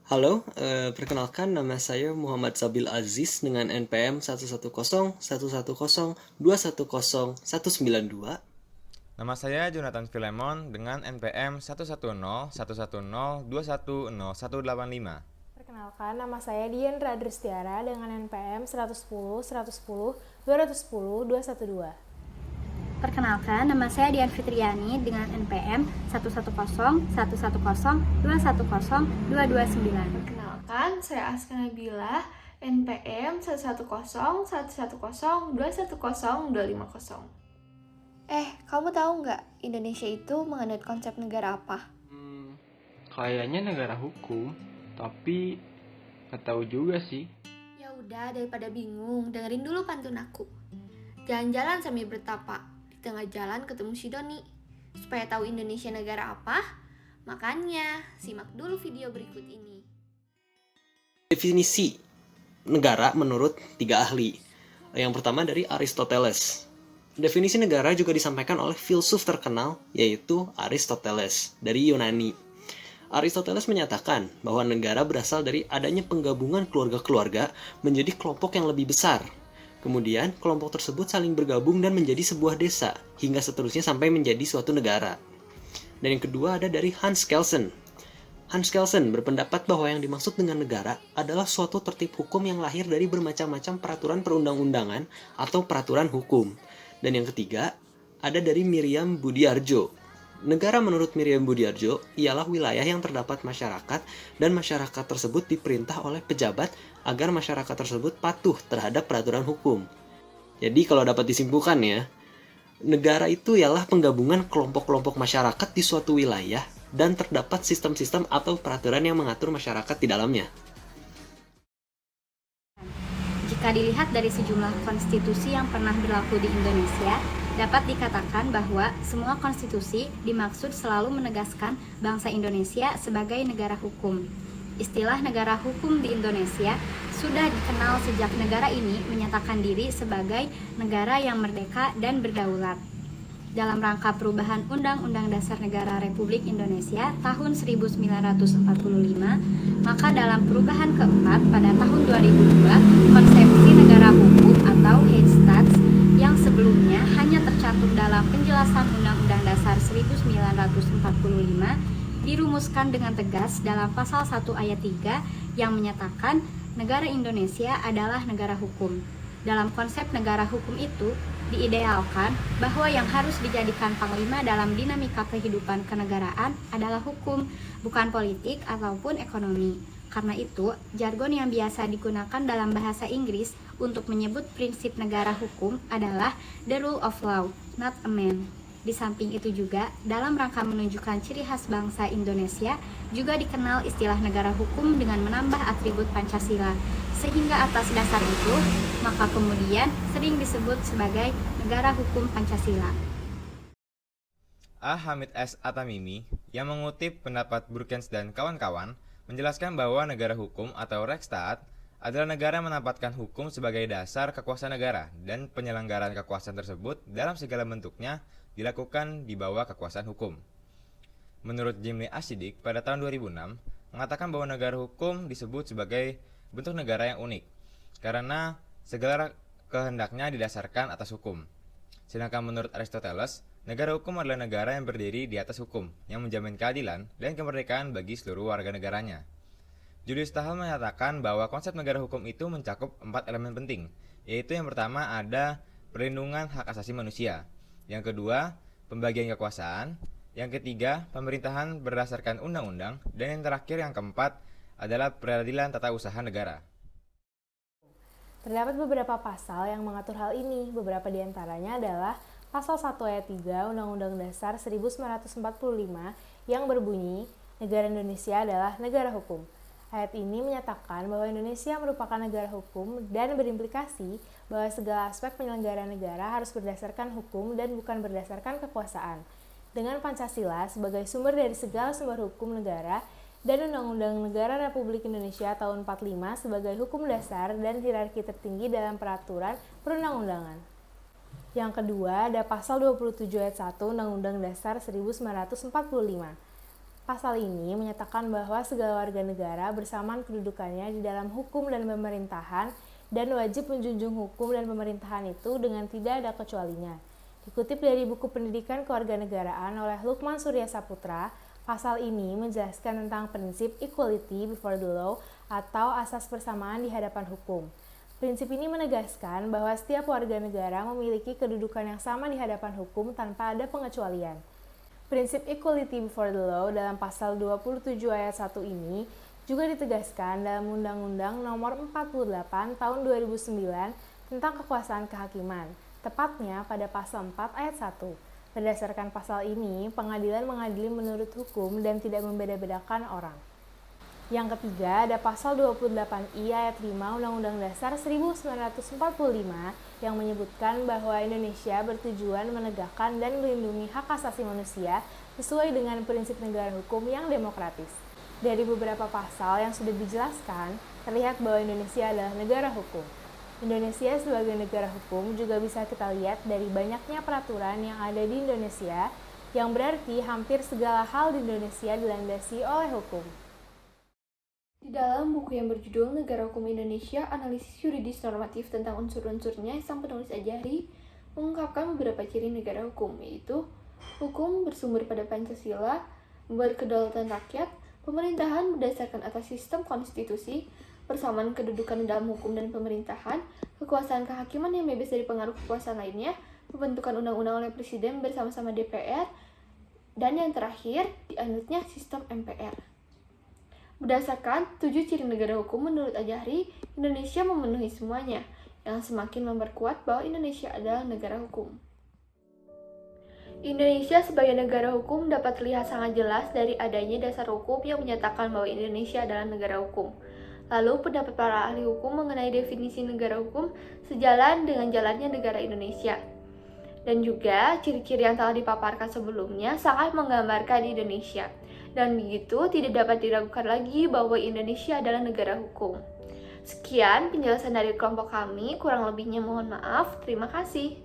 Halo, perkenalkan nama saya Muhammad Sabil Aziz dengan NPM 11011021019 Nama saya Jonathan Filemon dengan NPM 1101102101885. Perkenalkan, nama saya Dian Radristiara dengan NPM 110 110 210 212. Perkenalkan, nama saya Dian Fitriani dengan NPM 110 110 210 210 229. Perkenalkan, saya Aska Nabila, NPM 110 110 210 250. Kamu tahu nggak Indonesia itu menganut konsep negara apa? Kayaknya negara hukum, tapi nggak tahu juga sih. Ya udah, daripada bingung, dengerin dulu pantun aku. Jalan-jalan sambil bertapa, di tengah jalan ketemu si Doni. Supaya tahu Indonesia negara apa, makanya simak dulu video berikut ini. Definisi negara menurut 3 ahli. Yang pertama dari Aristoteles. Definisi negara juga disampaikan oleh filsuf terkenal, yaitu Aristoteles dari Yunani. Aristoteles menyatakan bahwa negara berasal dari adanya penggabungan keluarga-keluarga menjadi kelompok yang lebih besar. Kemudian, kelompok tersebut saling bergabung dan menjadi sebuah desa, hingga seterusnya sampai menjadi suatu negara. Dan yang kedua ada dari Hans Kelsen. Hans Kelsen berpendapat bahwa yang dimaksud dengan negara adalah suatu tertib hukum yang lahir dari bermacam-macam peraturan perundang-undangan atau peraturan hukum. Dan yang ketiga, ada dari Miriam Budiarjo. Negara menurut Miriam Budiarjo ialah wilayah yang terdapat masyarakat dan masyarakat tersebut diperintah oleh pejabat agar masyarakat tersebut patuh terhadap peraturan hukum. Jadi kalau dapat disimpulkan ya, negara itu ialah penggabungan kelompok-kelompok masyarakat di suatu wilayah dan terdapat sistem-sistem atau peraturan yang mengatur masyarakat di dalamnya. Jika dilihat dari sejumlah konstitusi yang pernah berlaku di Indonesia, dapat dikatakan bahwa semua konstitusi dimaksud selalu menegaskan bangsa Indonesia sebagai negara hukum. Istilah negara hukum di Indonesia sudah dikenal sejak negara ini menyatakan diri sebagai negara yang merdeka dan berdaulat. Dalam rangka perubahan Undang-Undang Dasar Negara Republik Indonesia tahun 1945, maka dalam perubahan keempat pada tahun 2002, konsepsi negara hukum atau Heistaat yang sebelumnya hanya tercantum dalam penjelasan Undang-Undang Dasar 1945 dirumuskan dengan tegas dalam pasal 1 ayat 3 yang menyatakan negara Indonesia adalah negara hukum. Dalam konsep negara hukum itu, diidealkan bahwa yang harus dijadikan panglima dalam dinamika kehidupan kenegaraan adalah hukum, bukan politik ataupun ekonomi. Karena itu, jargon yang biasa digunakan dalam bahasa Inggris untuk menyebut prinsip negara hukum adalah the rule of law, not a man. Di samping itu juga, dalam rangka menunjukkan ciri khas bangsa Indonesia, juga dikenal istilah negara hukum dengan menambah atribut Pancasila. Sehingga atas dasar itu, maka kemudian sering disebut sebagai negara hukum Pancasila. A. Hamid S. Atamimi yang mengutip pendapat Brookens dan kawan-kawan menjelaskan bahwa negara hukum atau Rechtsstaat adalah negara yang menempatkan hukum sebagai dasar kekuasaan negara dan penyelenggaraan kekuasaan tersebut dalam segala bentuknya dilakukan di bawah kekuasaan hukum. Menurut Jimmy Asidik pada tahun 2006 mengatakan bahwa negara hukum disebut sebagai bentuk negara yang unik karena segala kehendaknya didasarkan atas hukum. Sedangkan menurut Aristoteles, negara hukum adalah negara yang berdiri di atas hukum yang menjamin keadilan dan kemerdekaan bagi seluruh warga negaranya. Julius Stahel menyatakan bahwa konsep negara hukum itu mencakup 4 elemen penting, yaitu yang pertama ada perlindungan hak asasi manusia, yang kedua pembagian kekuasaan, yang ketiga pemerintahan berdasarkan undang-undang, dan yang terakhir yang keempat adalah peradilan tata usaha negara. Terdapat beberapa pasal yang mengatur hal ini. Beberapa di antaranya adalah Pasal 1 ayat 3 Undang-Undang Dasar 1945 yang berbunyi, negara Indonesia adalah negara hukum. Ayat ini menyatakan bahwa Indonesia merupakan negara hukum dan berimplikasi bahwa segala aspek penyelenggaraan negara harus berdasarkan hukum dan bukan berdasarkan kekuasaan. Dengan Pancasila sebagai sumber dari segala sumber hukum negara dan Undang-Undang Negara Republik Indonesia tahun 45 sebagai hukum dasar dan hierarki tertinggi dalam peraturan perundang-undangan. Yang kedua ada Pasal 27 ayat 1 Undang-Undang Dasar 1945. Pasal ini menyatakan bahwa segala warga negara bersamaan kedudukannya di dalam hukum dan pemerintahan dan wajib menjunjung hukum dan pemerintahan itu dengan tidak ada kecualinya. Dikutip dari buku Pendidikan Kewarganegaraan oleh Lukman Surya Saputra, pasal ini menjelaskan tentang prinsip equality before the law atau asas persamaan di hadapan hukum. Prinsip ini menegaskan bahwa setiap warga negara memiliki kedudukan yang sama di hadapan hukum tanpa ada pengecualian. Prinsip equality before the law dalam pasal 27 ayat 1 ini juga ditegaskan dalam Undang-Undang Nomor 48 Tahun 2009 tentang Kekuasaan Kehakiman, tepatnya pada pasal 4 ayat 1. Berdasarkan pasal ini, pengadilan mengadili menurut hukum dan tidak membeda-bedakan orang. Yang ketiga, ada pasal 28I ayat 5 Undang-Undang Dasar 1945 yang menyebutkan bahwa Indonesia bertujuan menegakkan dan melindungi hak asasi manusia sesuai dengan prinsip negara hukum yang demokratis. Dari beberapa pasal yang sudah dijelaskan, terlihat bahwa Indonesia adalah negara hukum. Indonesia sebagai negara hukum juga bisa kita lihat dari banyaknya peraturan yang ada di Indonesia, yang berarti hampir segala hal di Indonesia dilandasi oleh hukum. Di dalam buku yang berjudul Negara Hukum Indonesia, Analisis Yuridis Normatif tentang Unsur-unsurnya, sang penulis Ajari mengungkapkan beberapa ciri negara hukum, yaitu hukum bersumber pada Pancasila, berkedaulatan rakyat, pemerintahan berdasarkan atas sistem konstitusi, persamaan kedudukan dalam hukum dan pemerintahan, kekuasaan kehakiman yang bebas dari pengaruh kekuasaan lainnya, pembentukan undang-undang oleh Presiden bersama-sama DPR, dan yang terakhir, dianutnya sistem MPR. Berdasarkan 7 ciri negara hukum menurut Ajari, Indonesia memenuhi semuanya, yang semakin memperkuat bahwa Indonesia adalah negara hukum. Indonesia sebagai negara hukum dapat terlihat sangat jelas dari adanya dasar hukum yang menyatakan bahwa Indonesia adalah negara hukum. Lalu pendapat para ahli hukum mengenai definisi negara hukum sejalan dengan jalannya negara Indonesia. Dan juga ciri-ciri yang telah dipaparkan sebelumnya sangat menggambarkan Indonesia. Dan begitu tidak dapat diragukan lagi bahwa Indonesia adalah negara hukum. Sekian penjelasan dari kelompok kami, kurang lebihnya mohon maaf. Terima kasih.